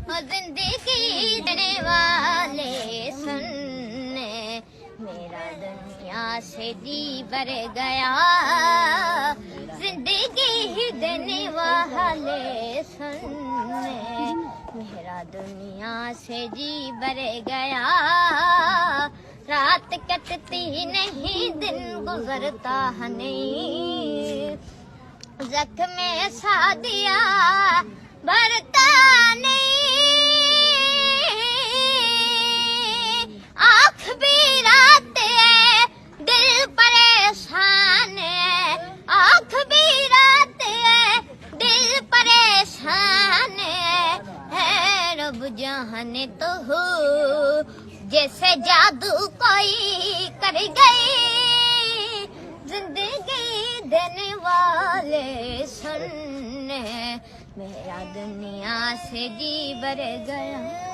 और जिंदगी देने वाले सुन, मेरा दुनिया से जी भर गया। जिंदगी देने वाले सुन, मेरा दुनिया से जी भर गया। रात कटती नहीं, दिन गुजरता नहीं, जख्म सादिया भरता नहीं। आँख भी रात है, दिल परेशान है। आँख भी रात है, दिल परेशान है। रब जाने तो हो, जैसे जादू कोई कर गई। जिंदगी देने वाले सुन, मेरा दुनिया से जी भर गया।